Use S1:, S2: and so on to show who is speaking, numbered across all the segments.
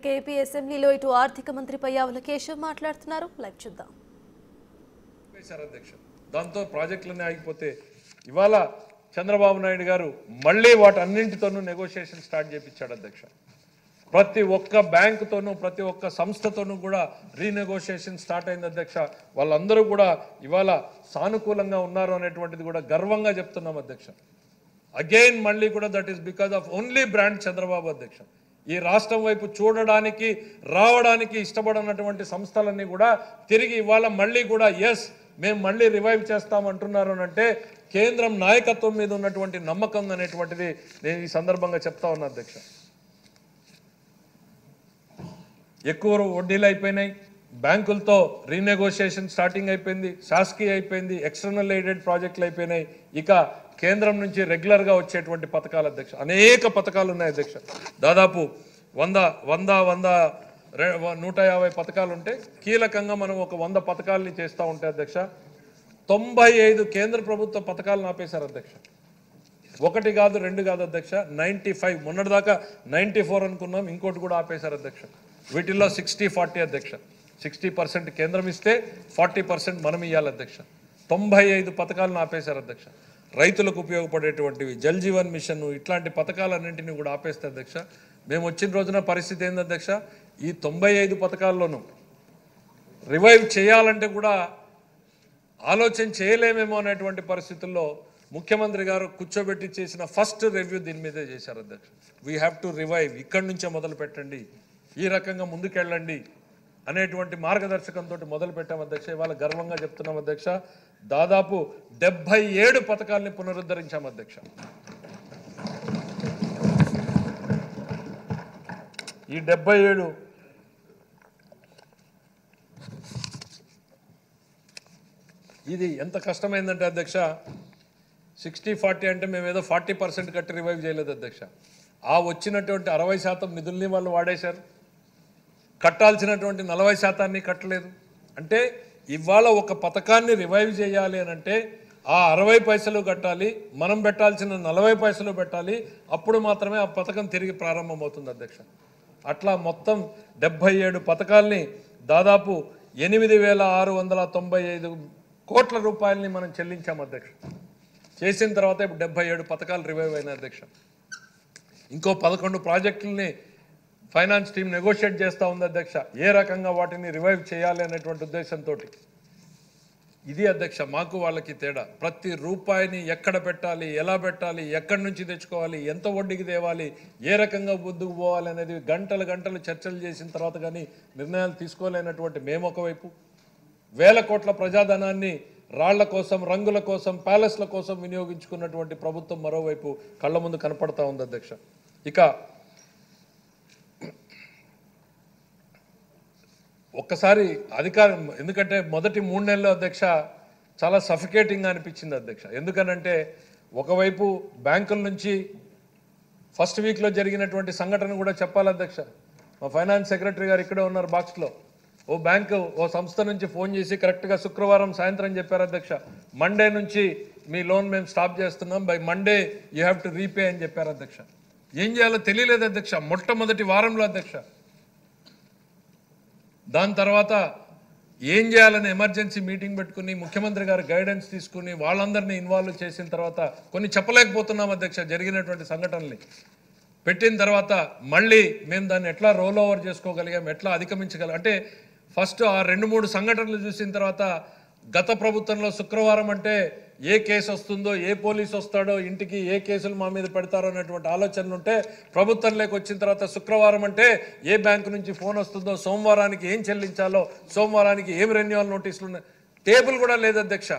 S1: ఇక ఏపీ అసెంబ్లీలో ఇటు ఆర్థిక మంత్రి పయ్యావుల కేశవ్ మాట్లాడుతున్నారు. లైవ్ చూద్దాం.
S2: దాంతో ప్రాజెక్టులన్నీ ఆగిపోతే ఇవాళ చంద్రబాబు నాయుడు గారు మళ్ళీ వాటన్నింటితోనూ నెగోషియేషన్ స్టార్ట్ చేయించాడు అధ్యక్ష. ప్రతి ఒక్క బ్యాంకుతోనూ ప్రతి ఒక్క సంస్థతోనూ కూడా రీనెగోషియేషన్ స్టార్ట్ అయింది అధ్యక్ష. వాళ్ళందరూ కూడా ఇవాళ సానుకూలంగా ఉన్నారు అనేటువంటిది కూడా గర్వంగా చెప్తున్నాం అధ్యక్ష. అగైన్ మళ్ళీ కూడా that is because of only brand Chandrababu అధ్యక్ష. ఈ రాష్ట్రం వైపు చూడడానికి రావడానికి ఇష్టపడినటువంటి సంస్థలన్నీ కూడా తిరిగి ఇవాళ మళ్ళీ కూడా ఎస్ మేము మళ్ళీ రివైవ్ చేస్తామంటున్నారు అంటే కేంద్రం నాయకత్వం మీద ఉన్నటువంటి నమ్మకం అనేటువంటిది నేను ఈ సందర్భంగా చెప్తా ఉన్నా అధ్యక్ష. ఎక్కువ వడ్డీలు అయిపోయినాయి, బ్యాంకులతో రీనెగోషియేషన్ స్టార్టింగ్ అయిపోయింది, శాసకీయ అయిపోయింది, ఎక్స్టర్నల్ ఎయిడెడ్ ప్రాజెక్టులు అయిపోయినాయి. ఇక కేంద్రం నుంచి రెగ్యులర్గా వచ్చేటువంటి పథకాలు అధ్యక్ష, అనేక పథకాలు ఉన్నాయి అధ్యక్ష. దాదాపు 150 పథకాలు ఉంటే కీలకంగా మనం ఒక 100 పథకాలని చేస్తూ ఉంటే అధ్యక్ష 95 కేంద్ర ప్రభుత్వ పథకాలను ఆపేశారు అధ్యక్ష. 1 కాదు 2 కాదు అధ్యక్ష, 95. మొన్నటిదాకా 94 అనుకున్నాం, ఇంకోటి కూడా ఆపేశారు అధ్యక్ష. వీటిల్లో 60-40 అధ్యక్ష. 60% కేంద్రం ఇస్తే 40% మనం ఇవ్వాలి అధ్యక్ష. 95 పథకాలను ఆపేశారు అధ్యక్ష. రైతులకు ఉపయోగపడేటువంటివి, జల్ జీవన్ మిషన్ ఇట్లాంటి పథకాలన్నింటినీ కూడా ఆపేస్తే అధ్యక్ష మేము వచ్చిన రోజున పరిస్థితి ఏంది అధ్యక్ష, ఈ 95 పథకాల్లోనూ రివైవ్ చేయాలంటే కూడా ఆలోచన చేయలేమేమో అనేటువంటి పరిస్థితుల్లో ముఖ్యమంత్రి గారు కూర్చోబెట్టి చేసిన ఫస్ట్ రివ్యూ దీని మీదే చేశారు అధ్యక్ష. వీ హ్యావ్ టు రివైవ్, ఇక్కడి నుంచే మొదలు పెట్టండి, ఈ రకంగా ముందుకెళ్ళండి అనేటువంటి మార్గదర్శకంతో మొదలు పెట్టాం అధ్యక్ష. ఇవాళ గర్వంగా చెప్తున్నాం అధ్యక్ష, దాదాపు 77 పథకాలని పునరుద్ధరించాం అధ్యక్ష. ఈ 77 ఇది ఎంత కష్టమైందంటే అధ్యక్ష, 60-40 అంటే మేము ఏదో 40% కట్టి రివైవ్ చేయలేదు అధ్యక్ష. ఆ వచ్చినటువంటి 60% నిధుల్ని వాళ్ళు వాడేశారు, కట్టాల్సినటువంటి 40% కట్టలేదు. అంటే ఇవాళ ఒక పథకాన్ని రివైవ్ చేయాలి అని అంటే ఆ 60 పైసలు కట్టాలి, మనం పెట్టాల్సిన 40 పైసలు పెట్టాలి, అప్పుడు మాత్రమే ఆ పథకం తిరిగి ప్రారంభమవుతుంది అధ్యక్ష. అట్లా మొత్తం 77 పథకాల్ని దాదాపు 8,695 కోట్ల రూపాయలని మనం చెల్లించాం అధ్యక్ష. చేసిన తర్వాత ఇప్పుడు 77 పథకాలు రివైవ్ అయినాయి అధ్యక్ష. ఇంకో 11 ప్రాజెక్టులని ఫైనాన్స్ టీం నెగోషియేట్ చేస్తూ ఉంది అధ్యక్ష, ఏ రకంగా వాటిని రివైవ్ చేయాలి అనేటువంటి ఉద్దేశంతో. ఇది అధ్యక్ష మాకు వాళ్ళకి తేడా. ప్రతి రూపాయిని ఎక్కడ పెట్టాలి, ఎలా పెట్టాలి, ఎక్కడి నుంచి తెచ్చుకోవాలి, ఎంత వడ్డీకి తేవాలి, ఏ రకంగా ముందుకు పోవాలి అనేది గంటలు చర్చలు చేసిన తర్వాత కానీ నిర్ణయాలు తీసుకోలేనటువంటి మేము ఒకవైపు, 1000 కోట్ల ప్రజాధనాన్ని రాళ్ల కోసం, రంగుల కోసం, ప్యాలెస్ల కోసం వినియోగించుకున్నటువంటి ప్రభుత్వం మరోవైపు కళ్ళ ముందు కనపడతా ఉంది అధ్యక్ష. ఇక ఒక్కసారి అధికారం, ఎందుకంటే మొదటి 3 నెలలు అధ్యక్ష చాలా సఫికేటింగ్గా అనిపించింది అధ్యక్ష. ఎందుకనంటే ఒకవైపు బ్యాంకుల నుంచి ఫస్ట్ వీక్లో జరిగినటువంటి సంఘటన కూడా చెప్పాలి అధ్యక్ష. మా ఫైనాన్స్ సెక్రటరీ గారు ఇక్కడే ఉన్నారు బాక్స్లో. ఓ బ్యాంకు ఓ సంస్థ నుంచి ఫోన్ చేసి కరెక్ట్గా శుక్రవారం సాయంత్రం చెప్పారు అధ్యక్ష, మండే నుంచి మీ లోన్ మేము స్టాప్ చేస్తున్నాం, by Monday you have to repay అని చెప్పారు అధ్యక్ష. ఏం చేయాలో తెలియలేదు అధ్యక్ష మొట్టమొదటి వారంలో అధ్యక్ష. దాని తర్వాత ఏం చేయాలని ఎమర్జెన్సీ మీటింగ్ పెట్టుకుని ముఖ్యమంత్రి గారు గైడెన్స్ తీసుకుని వాళ్ళందరినీ ఇన్వాల్వ్ చేసిన తర్వాత కొన్ని చెప్పలేకపోతున్నాం అధ్యక్ష. జరిగినటువంటి సంఘటనల్ని పెట్టిన తర్వాత మళ్ళీ మేము దాన్ని ఎట్లా రోల్ ఓవర్ చేసుకోగలిగాం, ఎట్లా అధిగమించగలం అంటే ఫస్ట్ ఆ 2-3 సంఘటనలు చూసిన తర్వాత గత ప్రభుత్వంలో శుక్రవారం అంటే ఏ కేసు వస్తుందో, ఏ పోలీసు వస్తాడో ఇంటికి, ఏ కేసులు మా మీద పెడతారో అనేటువంటి ఆలోచనలు ఉంటే ప్రభుత్వంలోకి వచ్చిన తర్వాత శుక్రవారం అంటే ఏ బ్యాంకు నుంచి ఫోన్ వస్తుందో, సోమవారానికి ఏం చెల్లించాలో, సోమవారానికి ఏం రెన్యువల్ నోటీసులు ఉన్నాయి, టేబుల్ కూడా లేదు అధ్యక్ష.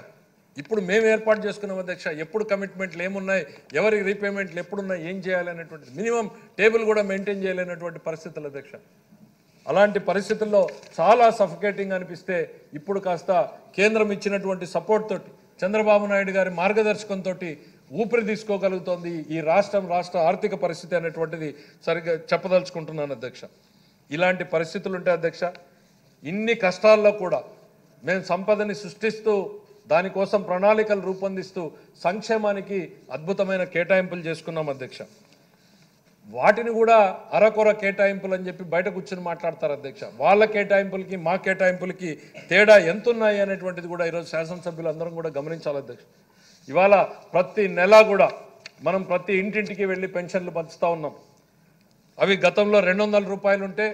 S2: ఇప్పుడు మేము ఏర్పాటు చేసుకున్నాం అధ్యక్ష, ఎప్పుడు కమిట్మెంట్లు ఏమున్నాయి, ఎవరి రీపేమెంట్లు ఎప్పుడున్నాయి, ఏం చేయాలి అనేటువంటి మినిమం టేబుల్ కూడా మెయింటైన్ చేయలేనటువంటి పరిస్థితులు అధ్యక్ష. అలాంటి పరిస్థితుల్లో చాలా సఫికేటింగ్ అనిపిస్తే ఇప్పుడు కాస్త కేంద్రం ఇచ్చినటువంటి సపోర్ట్ తోటి, చంద్రబాబు నాయుడు గారి మార్గదర్శకంతో ఊపిరి తీసుకోగలుగుతోంది ఈ రాష్ట్ర ఆర్థిక పరిస్థితి అనేటువంటిది సరిగ్గా చెప్పదలుచుకుంటున్నాను అధ్యక్ష. ఇలాంటి పరిస్థితులు ఉంటాయి అధ్యక్ష. ఇన్ని కష్టాల్లో కూడా మేము సంపదని సృష్టిస్తూ దానికోసం ప్రణాళికలు రూపొందిస్తూ సంక్షేమానికి అద్భుతమైన కేటాయింపులు చేసుకున్నాం అధ్యక్ష. వాటిని కూడా అరకొర కేటాయింపులు అని చెప్పి బయట కూర్చొని మాట్లాడతారు అధ్యక్ష. వాళ్ళ కేటాయింపులకి మా కేటాయింపులకి తేడా ఎంత ఉన్నాయి అనేటువంటిది కూడా ఈరోజు శాసనసభ్యులు అందరం కూడా గమనించాలి అధ్యక్ష. ఇవాళ ప్రతి నెల కూడా మనం ప్రతి ఇంటింటికి వెళ్ళి పెన్షన్లు పంచుతా ఉన్నాం. అవి గతంలో 200 రూపాయలు ఉంటే